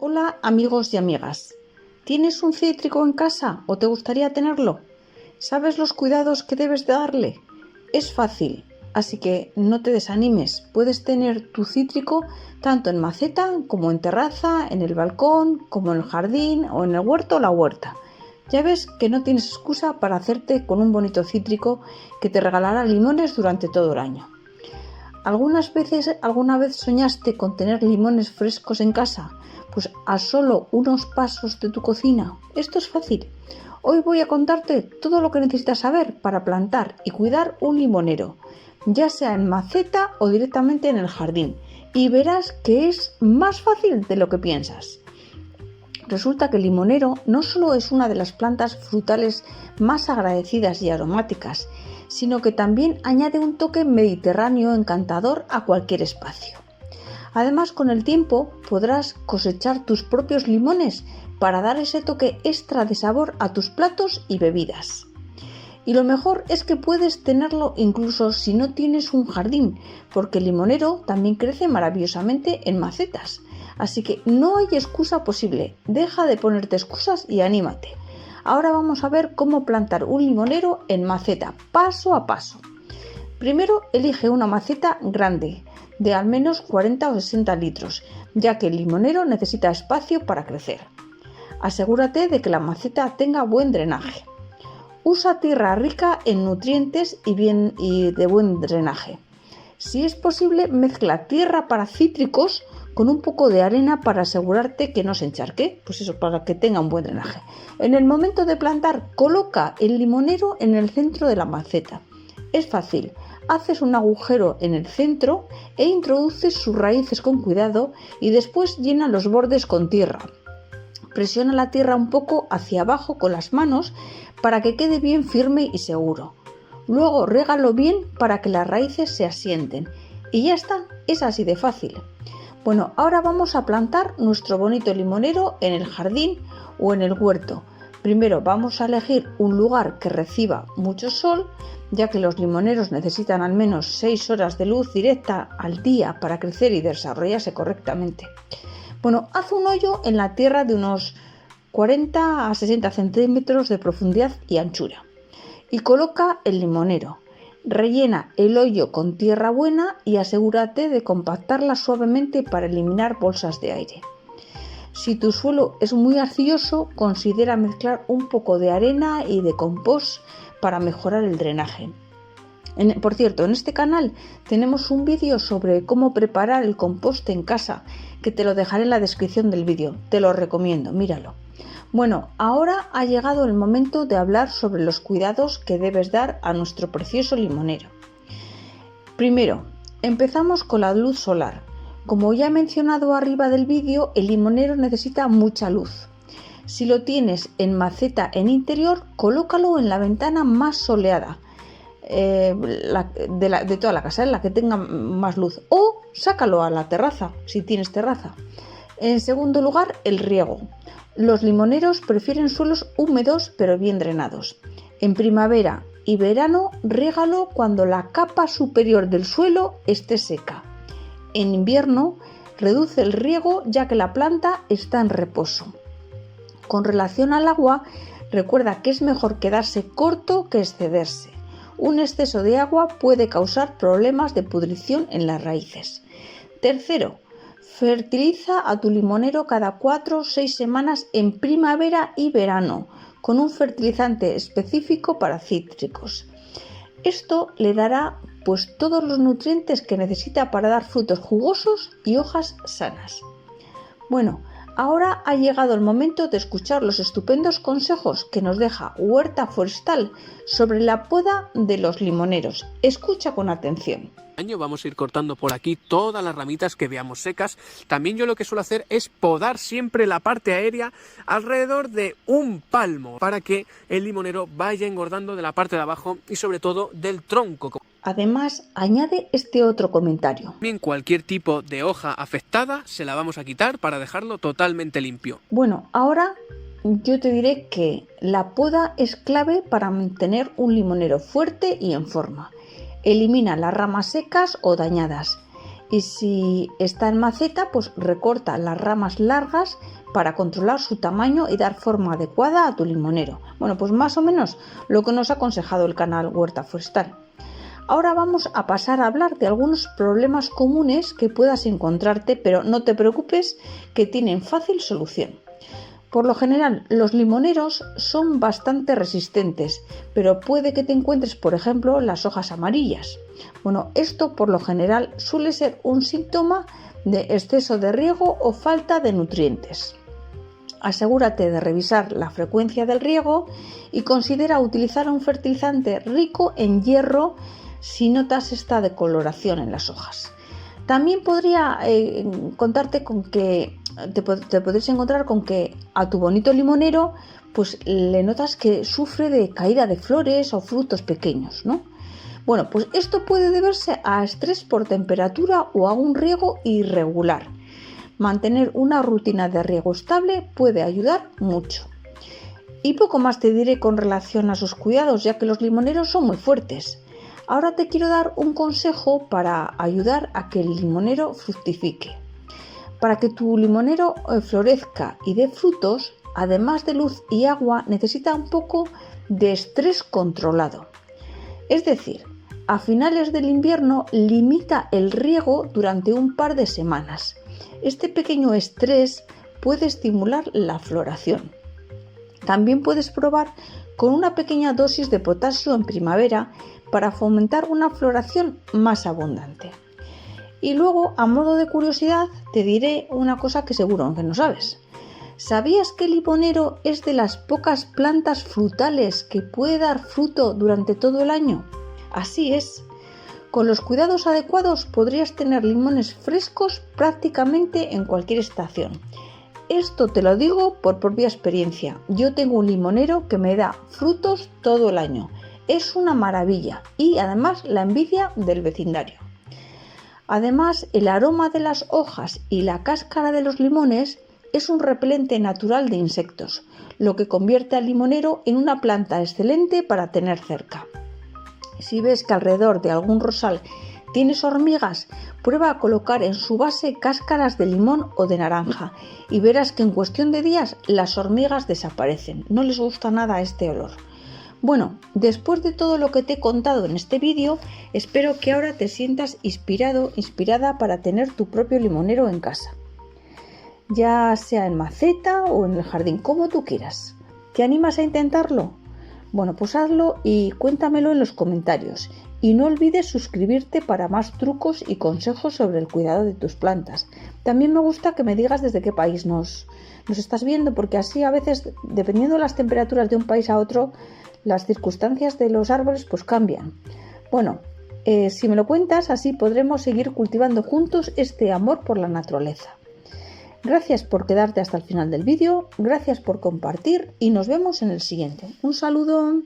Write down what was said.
Hola amigos y amigas, ¿tienes un cítrico en casa o te gustaría tenerlo? ¿Sabes los cuidados que debes de darle? Es fácil, así que no te desanimes, puedes tener tu cítrico tanto en maceta como en terraza, en el balcón, como en el jardín o en el huerto o la huerta. Ya ves que no tienes excusa para hacerte con un bonito cítrico que te regalará limones durante todo el año. ¿Alguna vez soñaste con tener limones frescos en casa? Pues a solo unos pasos de tu cocina. Esto es fácil. Hoy voy a contarte todo lo que necesitas saber para plantar y cuidar un limonero, ya sea en maceta o directamente en el jardín, y verás que es más fácil de lo que piensas. Resulta que el limonero no solo es una de las plantas frutales más agradecidas y aromáticas, sino que también añade un toque mediterráneo encantador a cualquier espacio. Además, con el tiempo podrás cosechar tus propios limones para dar ese toque extra de sabor a tus platos y bebidas. Y lo mejor es que puedes tenerlo incluso si no tienes un jardín, porque el limonero también crece maravillosamente en macetas. Así que no hay excusa posible, deja de ponerte excusas y anímate. Ahora vamos a ver cómo plantar un limonero en maceta, paso a paso. Primero elige una maceta grande, de al menos 40 o 60 litros, ya que el limonero necesita espacio para crecer. Asegúrate de que la maceta tenga buen drenaje. Usa tierra rica en nutrientes y de buen drenaje. Si es posible, mezcla tierra para cítricos con un poco de arena para asegurarte que no se encharque, pues eso, para que tenga un buen drenaje. En el momento de plantar, coloca el limonero en el centro de la maceta. Es fácil, haces un agujero en el centro e introduces sus raíces con cuidado y después llena los bordes con tierra. Presiona la tierra un poco hacia abajo con las manos para que quede bien firme y seguro. Luego régalo bien para que las raíces se asienten. Y ya está, es así de fácil. Bueno, ahora vamos a plantar nuestro bonito limonero en el jardín o en el huerto. Primero vamos a elegir un lugar que reciba mucho sol, ya que los limoneros necesitan al menos 6 horas de luz directa al día para crecer y desarrollarse correctamente. Bueno, haz un hoyo en la tierra de unos 40 a 60 centímetros de profundidad y anchura y coloca el limonero. Rellena el hoyo con tierra buena y asegúrate de compactarla suavemente para eliminar bolsas de aire. Si tu suelo es muy arcilloso, considera mezclar un poco de arena y de compost para mejorar el drenaje. Por cierto, en este canal tenemos un vídeo sobre cómo preparar el compost en casa, que te lo dejaré en la descripción del vídeo. Te lo recomiendo, míralo. Bueno, ahora ha llegado el momento de hablar sobre los cuidados que debes dar a nuestro precioso limonero. Primero, empezamos con la luz solar. Como ya he mencionado arriba del vídeo, el limonero necesita mucha luz. Si lo tienes en maceta en interior, colócalo en la ventana más soleada de toda la casa, en la que tenga más luz, o sácalo a la terraza, si tienes terraza. En segundo lugar, el riego. Los limoneros prefieren suelos húmedos pero bien drenados. En primavera y verano, riégalo cuando la capa superior del suelo esté seca. En invierno, reduce el riego ya que la planta está en reposo. Con relación al agua, recuerda que es mejor quedarse corto que excederse. Un exceso de agua puede causar problemas de pudrición en las raíces. Tercero, fertiliza a tu limonero cada 4 o 6 semanas en primavera y verano con un fertilizante específico para cítricos. Esto le dará pues todos los nutrientes que necesita para dar frutos jugosos y hojas sanas. Bueno, ahora ha llegado el momento de escuchar los estupendos consejos que nos deja Huerta Forestal sobre la poda de los limoneros. Escucha con atención. Vamos a ir cortando por aquí todas las ramitas que veamos secas. También yo lo que suelo hacer es podar siempre la parte aérea alrededor de un palmo para que el limonero vaya engordando de la parte de abajo y sobre todo del tronco. Además, añade este otro comentario. Bien, cualquier tipo de hoja afectada se la vamos a quitar para dejarlo totalmente limpio. Bueno, ahora yo te diré que la poda es clave para mantener un limonero fuerte y en forma. Elimina las ramas secas o dañadas Y si está en maceta, pues recorta las ramas largas para controlar su tamaño y dar forma adecuada a tu limonero. Bueno, pues más o menos lo que nos ha aconsejado el canal Huerta Forestal. Ahora vamos a pasar a hablar de algunos problemas comunes que puedas encontrarte, pero no te preocupes, que tienen fácil solución. Por lo general, los limoneros son bastante resistentes, pero puede que te encuentres, por ejemplo, las hojas amarillas. Bueno, esto por lo general suele ser un síntoma de exceso de riego o falta de nutrientes. Asegúrate de revisar la frecuencia del riego y considera utilizar un fertilizante rico en hierro si notas esta decoloración en las hojas. También podría contarte con que te podrías encontrar con que a tu bonito limonero pues le notas que sufre de caída de flores o frutos pequeños, ¿no? Bueno, pues esto puede deberse a estrés por temperatura o a un riego irregular. Mantener una rutina de riego estable puede ayudar mucho. Y poco más te diré con relación a sus cuidados, ya que los limoneros son muy fuertes. Ahora te quiero dar un consejo para ayudar a que el limonero fructifique. Para que tu limonero florezca y dé frutos, además de luz y agua, necesita un poco de estrés controlado. Es decir, a finales del invierno limita el riego durante un par de semanas. Este pequeño estrés puede estimular la floración. También puedes probar con una pequeña dosis de potasio en primavera para fomentar una floración más abundante. Y luego, a modo de curiosidad, te diré una cosa que seguro que no sabes. ¿Sabías que el limonero es de las pocas plantas frutales que puede dar fruto durante todo el año? Así es. Con los cuidados adecuados podrías tener limones frescos prácticamente en cualquier estación. Esto te lo digo por propia experiencia. Yo tengo un limonero que me da frutos todo el año. Es una maravilla y además la envidia del vecindario. Además, el aroma de las hojas y la cáscara de los limones es un repelente natural de insectos, lo que convierte al limonero en una planta excelente para tener cerca. Si ves que alrededor de algún rosal tienes hormigas, prueba a colocar en su base cáscaras de limón o de naranja y verás que en cuestión de días las hormigas desaparecen. No les gusta nada este olor. Bueno, después de todo lo que te he contado en este vídeo, espero que ahora te sientas inspirada para tener tu propio limonero en casa. Ya sea en maceta o en el jardín, como tú quieras. ¿Te animas a intentarlo? Bueno, pues hazlo y cuéntamelo en los comentarios. Y no olvides suscribirte para más trucos y consejos sobre el cuidado de tus plantas. También me gusta que me digas desde qué país nos estás viendo, porque así a veces, dependiendo de las temperaturas de un país a otro, las circunstancias de los árboles pues cambian. Bueno, si me lo cuentas, así podremos seguir cultivando juntos este amor por la naturaleza. Gracias por quedarte hasta el final del vídeo, gracias por compartir y nos vemos en el siguiente. Un saludo.